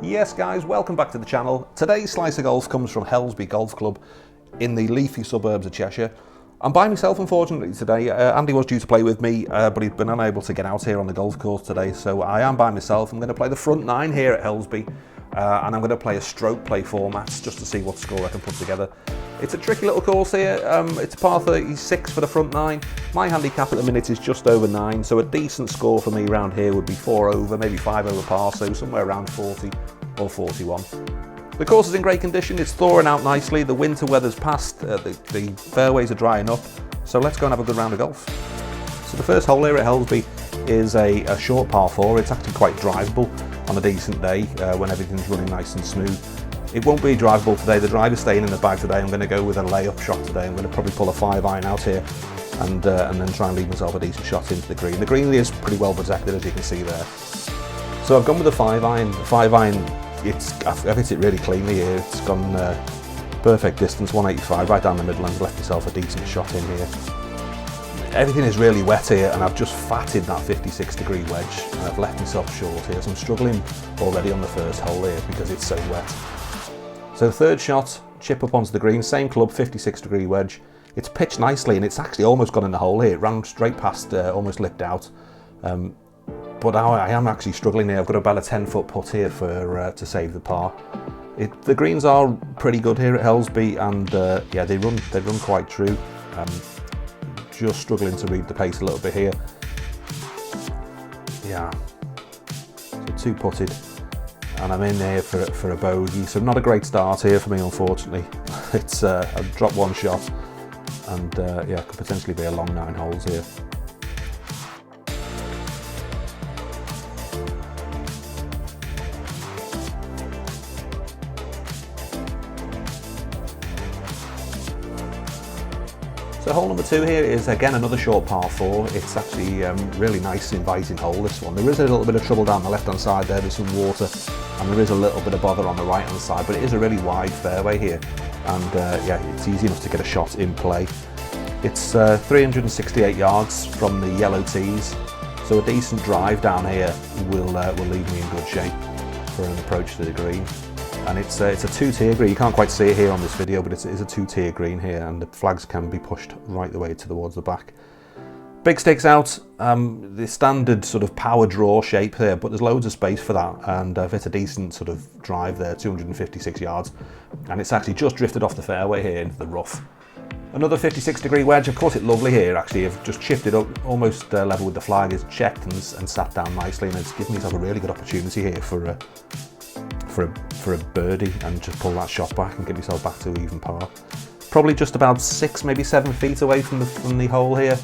Yes guys, welcome back to the channel. Today's slice of golf comes from Helsby Golf Club in the leafy suburbs of Cheshire. I'm by myself unfortunately today. Andy was due to play with me, but he's been unable to get out here on the golf course today, so I am by myself. I'm going to play the front nine here at Helsby, and I'm going to play a stroke play format just to see what score I can put together. It's a tricky little course here. It's a par 36 for the front nine. My handicap at the minute is just over 9, so a decent score for me around here would be 4 over, maybe 5 over par, so somewhere around 40 or 41. The course is in great condition, it's thawing out nicely, the winter weather's passed, the fairways are drying up, so let's go and have a good round of golf. So the first hole here at Helsby is a short par 4, it's actually quite drivable on a decent day when everything's running nice and smooth. It won't be drivable today, the driver's staying in the bag today. I'm going to go with a layup shot today. I'm going to probably pull a 5-iron out here and then try and leave myself a decent shot into the green. The green is pretty well protected, as you can see there. So I've gone with a 5-iron. The 5-iron, I've hit it really cleanly here. It's gone perfect distance, 185 right down the middle, and left myself a decent shot in here. Everything is really wet here, and I've just fatted that 56-degree wedge, and I've left myself short here. So I'm struggling already on the first hole here because it's so wet. So third shot, chip up onto the green, same club, 56-degree wedge. It's pitched nicely, and it's actually almost gone in the hole here. It ran straight past, almost lipped out. But I am actually struggling here. I've got about a 10-foot putt here for to save the par. The greens are pretty good here at Helsby, and yeah, they run quite true. Just struggling to read the pace a little bit here. Yeah, so 2 putted. And I'm in there for a bogey, so not a great start here for me, unfortunately. It's I've dropped 1 shot, and yeah, could potentially be a long 9 holes here. So hole number 2 here is again another short par 4. It's actually really nice, inviting hole, this one. There is a little bit of trouble down the left hand side there, there's some water, and there is a little bit of bother on the right hand side, but it is a really wide fairway here, and yeah, it's easy enough to get a shot in play. It's 368 yards from the yellow tees, so a decent drive down here will leave me in good shape for an approach to the green. And it's a 2-tier green. You can't quite see it here on this video, but it is a 2-tier green here, and the flags can be pushed right the way towards the back. Big sticks out, the standard sort of power draw shape here, but there's loads of space for that, and I've hit a decent sort of drive there, 256 yards, and it's actually just drifted off the fairway here into the rough. Another 56-degree wedge. Of course, it's lovely here actually. I've just chipped it up almost level with the flag. It's checked and sat down nicely, and it's given myself a really good opportunity here for a birdie and just pull that shot back and get yourself back to even par. Probably just about 6, maybe 7 feet away from the hole here,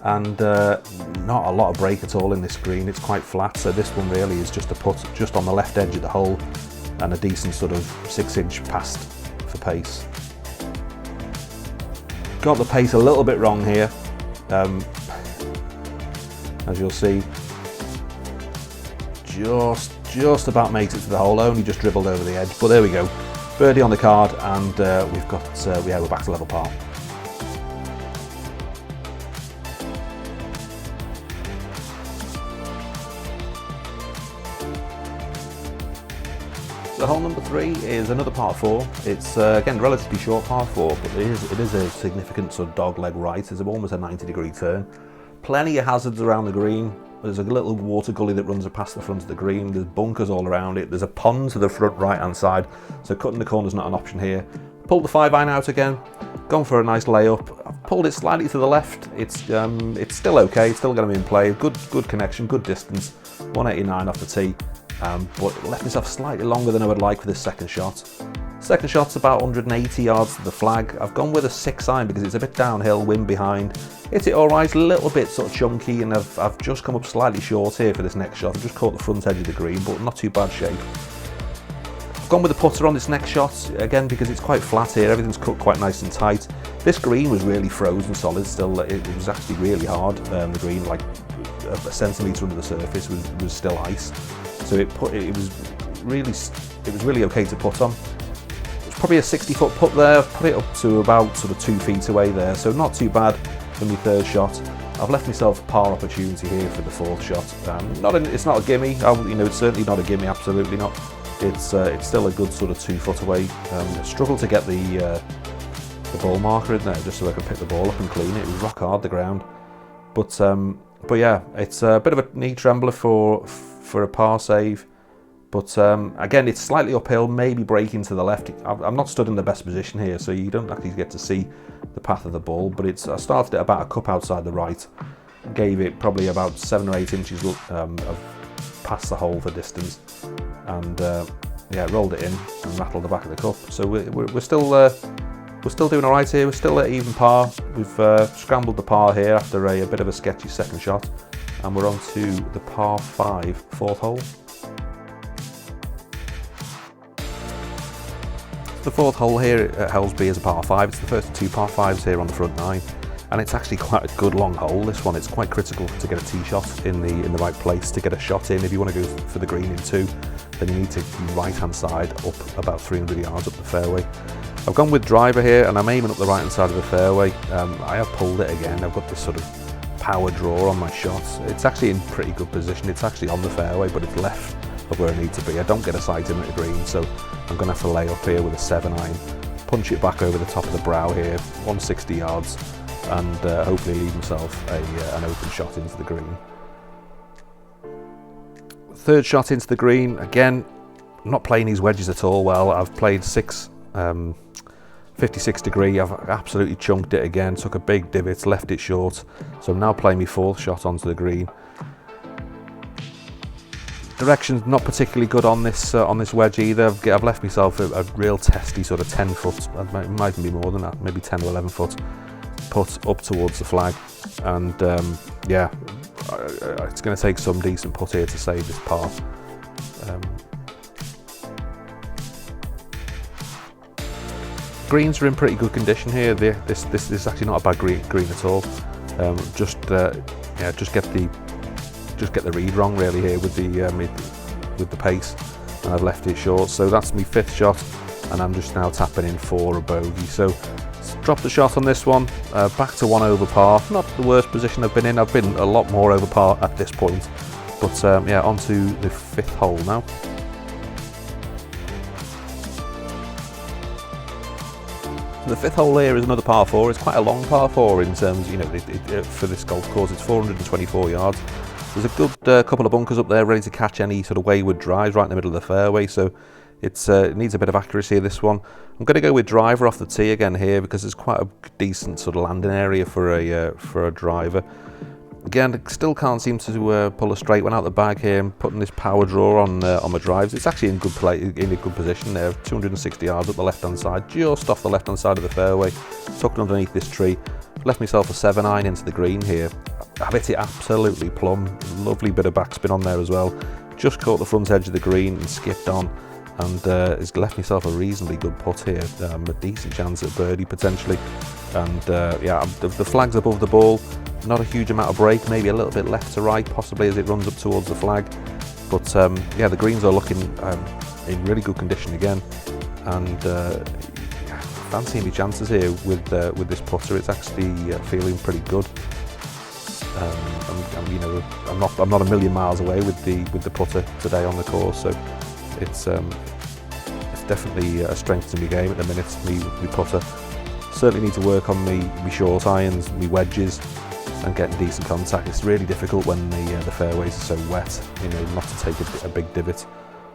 and not a lot of break at all in this green. It's quite flat, so this one really is just a putt just on the left edge of the hole and a decent sort of 6-inch past for pace. Got the pace a little bit wrong here, as you'll see. Just about makes it to the hole, only just dribbled over the edge, but there we go. Birdie on the card, and we're back to level par. So hole number 3 is another par 4. It's again relatively short par 4, but it is a significant sort of dog leg right. It's almost a 90-degree turn. Plenty of hazards around the green. There's a little water gully that runs past the front of the green. There's bunkers all around it. There's a pond to the front right-hand side, so cutting the corner's not an option here. Pulled the 5-iron out again, gone for a nice layup. I've pulled it slightly to the left. It's still okay. It's still going to be in play. Good connection, good distance. 189 off the tee, but it left myself slightly longer than I would like for this second shot. Second shot's about 180 yards to the flag. I've gone with a 6-iron because it's a bit downhill, wind behind. Hit it alright, a little bit sort of chunky, and I've just come up slightly short here for this next shot. I've just caught the front edge of the green, but not too bad shape. I've gone with the putter on this next shot, again because it's quite flat here, everything's cut quite nice and tight. This green was really frozen solid still, it was actually really hard. The green, like a centimetre under the surface, was still ice. So it was really okay to put on. Probably a 60-foot putt there. I've put it up to about sort of 2 feet away there, so not too bad for my third shot. I've left myself a par opportunity here for the fourth shot. It's not a gimme. It's certainly not a gimme, absolutely not. it's still a good sort of 2 foot away. Struggled to get the ball marker in there just so I could pick the ball up and clean it. It was rock hard, the ground. But yeah, it's a bit of a knee trembler for a par save. But again, it's slightly uphill, maybe breaking to the left. I'm not stood in the best position here, so you don't actually get to see the path of the ball. But I started it about a cup outside the right, gave it probably about 7 or 8 inches past the hole for distance, and yeah, rolled it in and rattled the back of the cup. So we're still doing all right here. We're still at even par. We've scrambled the par here after a bit of a sketchy second shot, and we're on to the par 5 4th hole. The 4th hole here at Helsby is a par 5. It's the first of 2 par 5s here on the front 9, and it's actually quite a good long hole, this one. It's quite critical to get a tee shot in the right place to get a shot in. If you want to go for the green in 2, then you need to be right hand side up about 300 yards up the fairway. I've gone with driver here, and I'm aiming up the right hand side of the fairway. I have pulled it again. I've got this sort of power draw on my shots. It's actually in pretty good position. It's actually on the fairway, but it's left of where I need to be. I don't get a sight in at the green, so I'm going to have to lay up here with a 7-iron, punch it back over the top of the brow here, 160 yards, and hopefully leave myself an open shot into the green. 3rd shot into the green. Again, I'm not playing these wedges at all well. I've played 56 degree. I've absolutely chunked it again, took a big divot, left it short. So I'm now playing my 4th shot onto the green. Direction's not particularly good on this wedge either. I've left myself a real testy sort of 10 foot, it might even be more than that, maybe 10 or 11 foot putt up towards the flag. And yeah, it's going to take some decent putt here to save this par. Greens are in pretty good condition here. This is actually not a bad green at all. Yeah, just get the read wrong really here with the pace, and I've left it short. So that's my 5th shot, and I'm just now tapping in for a bogey. So drop the shot on this one, back to 1 over par. Not the worst position I've been in. I've been a lot more over par at this point, but yeah, on to the 5th hole now. The 5th hole here is another par 4. It's quite a long par 4 in terms, you know, for this golf course. It's 424 yards. There's a good couple of bunkers up there ready to catch any sort of wayward drives right in the middle of the fairway, so it needs a bit of accuracy, this one. I'm going to go with driver off the tee again here because it's quite a decent sort of landing area for a driver. Again, I still can't seem to pull a straight one out the bag here. I'm putting this power draw on my drives. It's actually in a good position there, 260 yards up the left-hand side, just off the left-hand side of the fairway, tucked underneath this tree. Left myself a 7-iron into the green here. I've hit it absolutely plumb. Lovely bit of backspin on there as well. Just caught the front edge of the green and skipped on, and it's left myself a reasonably good putt here. A decent chance at birdie potentially. And yeah, the flag's above the ball. Not a huge amount of break, maybe a little bit left to right, possibly as it runs up towards the flag. But yeah, the greens are looking in really good condition again, and fancying my chances here with this putter. It's actually feeling pretty good. You know, I'm not a million miles away with the putter today on the course, so it's definitely a strength to my game at the minute. Me putter. Certainly need to work on me short irons, me wedges, and getting decent contact. It's really difficult when the fairways are so wet, you know, not to take a big divot.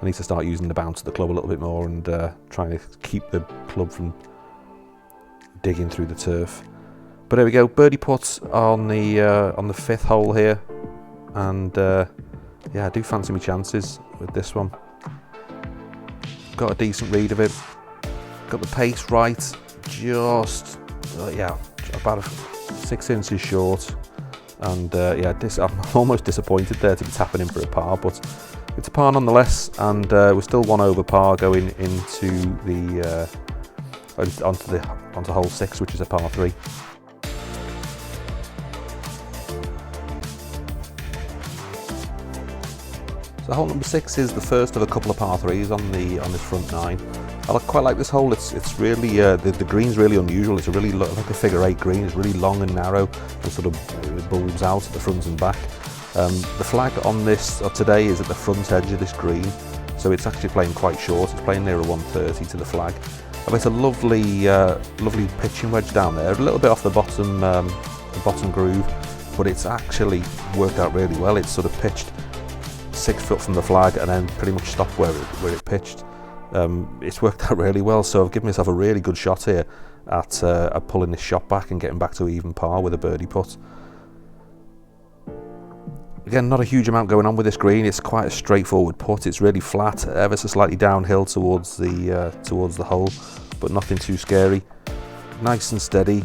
I need to start using the bounce of the club a little bit more and trying to keep the club from digging through the turf. But there we go, birdie putt on the 5th hole here, and yeah, I do fancy my chances with this one. Got a decent read of it, got the pace right, just yeah, about 6 inches short, and yeah, I'm almost disappointed there to be tapping in for a par, but it's a par nonetheless, and we're still 1 over par going into the onto hole 6, which is a par 3. So hole number 6 is the first of a couple of par 3s on this front 9. I quite like this hole. It's really the green's really unusual. It's a really like a figure 8 green. It's really long and narrow and sort of bulbs out at the front and back. The flag on this today is at the front edge of this green, so it's actually playing quite short. It's playing near a 130 to the flag. I've hit a lovely pitching wedge down there, a little bit off the bottom groove, but it's actually worked out really well. It's sort of pitched 6 foot from the flag and then pretty much stopped where it pitched. It's worked out really well, so I've given myself a really good shot here at pulling this shot back and getting back to even par with a birdie putt. Again, not a huge amount going on with this green. It's quite a straightforward putt. It's really flat, ever so slightly downhill towards the hole, but nothing too scary. Nice and steady,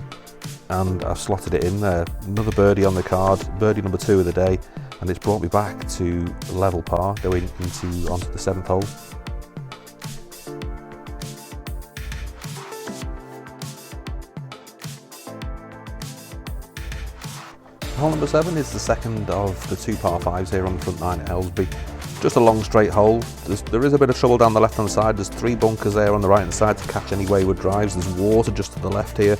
and I've slotted it in there. Another birdie on the card, birdie number 2 of the day, and it's brought me back to level par going onto the 7th hole. Hole number 7 is the second of the 2 par 5s here on the front 9 at Helsby. Just a long straight hole. There is a bit of trouble down the left hand side. There's 3 bunkers there on the right hand side to catch any wayward drives. There's water just to the left here.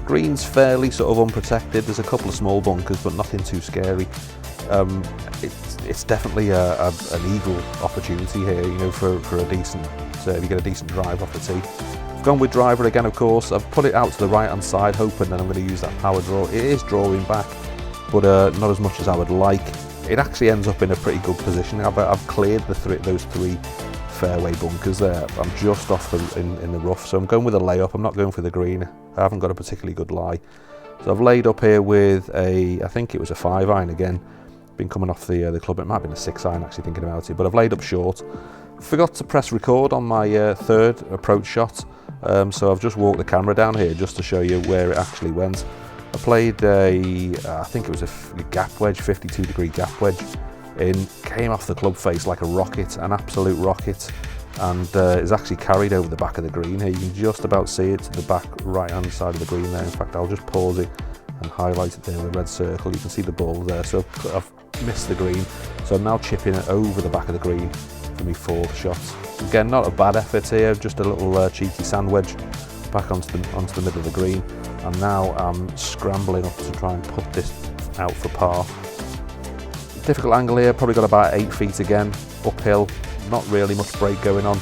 Green's fairly sort of unprotected. There's a couple of small bunkers, but nothing too scary. It's definitely an eagle opportunity here, you know, for a decent, if you get a decent drive off the tee. I've gone with driver again, of course. I've put it out to the right hand side, hoping that I'm going to use that power draw. It is drawing back, but not as much as I would like. It actually ends up in a pretty good position. I've cleared those 3 fairway bunkers there. I'm just off in the rough, so I'm going with a layup. I'm not going for the green. I haven't got a particularly good lie. So I've laid up here with I think it was a 5 iron again. Been coming off the club. It might have been a 6 iron actually thinking about it, but I've laid up short. Forgot to press record on my 3rd approach shot, so I've just walked the camera down here just to show you where it actually went. I played I think it was a gap wedge, 52-degree gap wedge, in, came off the club face like a rocket, an absolute rocket, and is actually carried over the back of the green here. You can just about see it to the back right-hand side of the green there. In fact, I'll just pause it and highlight it there with a red circle. You can see the ball there, so I've missed the green, so I'm now chipping it over the back of the green for my 4th shot. Again, not a bad effort here, just a little cheeky sand wedge back onto the middle of the green, and now I'm scrambling up to try and put this out for par. Difficult angle here, probably got about 8 feet again, uphill, not really much break going on.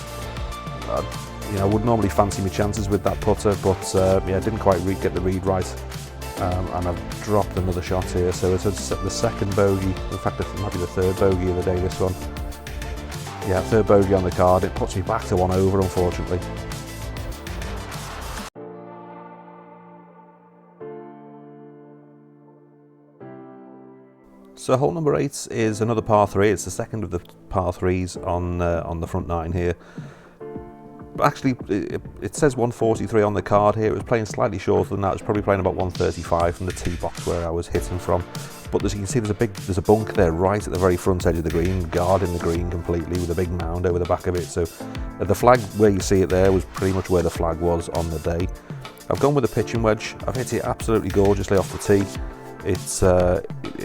You know, I would normally fancy my chances with that putter, but yeah, didn't quite get the read right, and I've dropped another shot here. So it's the 2nd bogey, in fact it might be the 3rd bogey of the day, this one. Yeah, 3rd bogey on the card. It puts me back to 1 over, unfortunately. So hole number 8 is another par 3. It's the 2nd of the par 3s on the front 9 here. But actually, it says 143 on the card here. It was playing slightly shorter than that. It was probably playing about 135 from the tee box where I was hitting from. But as you can see, there's a bunk there right at the very front edge of the green, guarding the green completely with a big mound over the back of it. So the flag where you see it there was pretty much where the flag was on the day. I've gone with a pitching wedge. I've hit it absolutely gorgeously off the tee. It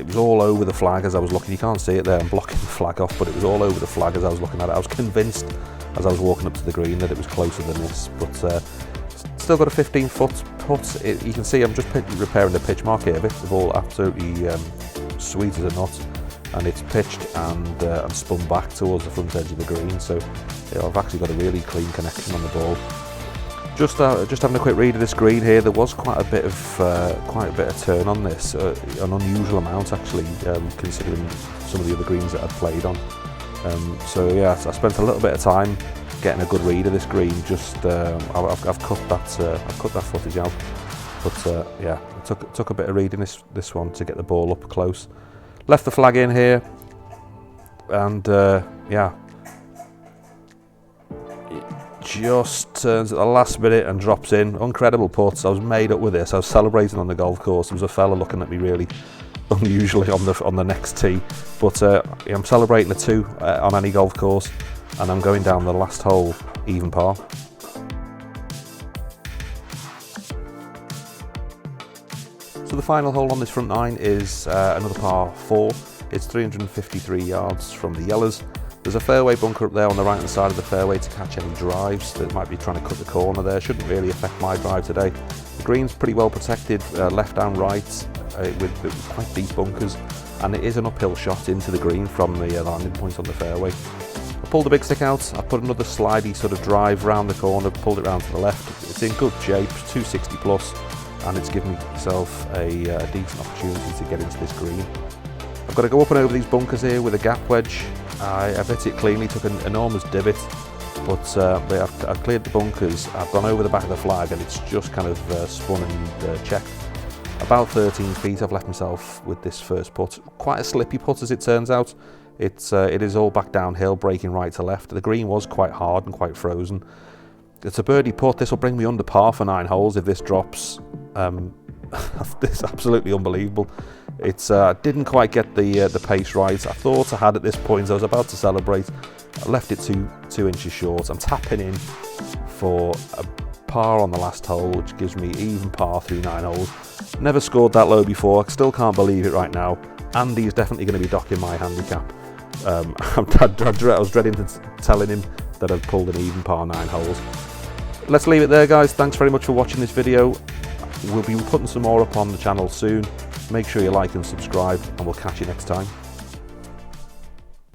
was all over the flag as I was looking. You can't see it there, I'm blocking the flag off, but it was all over the flag as I was looking at it. I was convinced as I was walking up to the green that it was closer than this, but still got a 15-foot putt. You can see I'm just repairing the pitch mark here. It's all absolutely sweet as a nut, and it's pitched and spun back towards the front edge of the green, so you know, I've actually got a really clean connection on the ball. Just having a quick read of this green here, there was quite a bit of turn on this, an unusual amount actually, considering some of the other greens that I'd played on. So yeah, I spent a little bit of time getting a good read of this green. Just I've cut that footage out, but yeah, it took a bit of reading this one to get the ball up close. Left the flag in here, and yeah. Just turns at the last minute and drops in. Incredible putt. I was made up with this. I was celebrating on the golf course. There was a fella looking at me really unusually on the next tee, but I'm celebrating a 2 on any golf course, and I'm going down the last hole even par. So the final hole on this front 9 is another par 4. It's 353 yards from the yellows. There's a fairway bunker up there on the right hand side of the fairway to catch any drives that might be trying to cut the corner there. Shouldn't really affect my drive today. The green's pretty well protected, left and right, with quite deep bunkers, and it is an uphill shot into the green from the landing point on the fairway. pulled the big stick out, I put another slidey sort of drive round the corner, pulled it round to the left. It's in good shape, 260 plus, and it's given myself a decent opportunity to get into this green. I've got to go up and over these bunkers here with a gap wedge. I've hit it cleanly, took an enormous divot, but I've cleared the bunkers, I've gone over the back of the flag, and it's just kind of spun and checked. About 13 feet I've left myself with this first putt. Quite a slippy putt as it turns out. It is all back downhill, breaking right to left. The green was quite hard and quite frozen. It's a birdie putt. This will bring me under par for 9 holes if this drops. It's absolutely unbelievable. I didn't quite get the pace right. I thought I had at this point. I was about to celebrate. I left it 2 inches short. I'm tapping in for a par on the last hole, which gives me even par through 9 holes. Never scored that low before. I still can't believe it right now. Andy is definitely going to be docking my handicap. I was dreading telling him that I'd pulled an even par 9 holes. Let's leave it there, guys. Thanks very much for watching this video. We'll be putting some more up on the channel soon. Make sure you like and subscribe, and we'll catch you next time.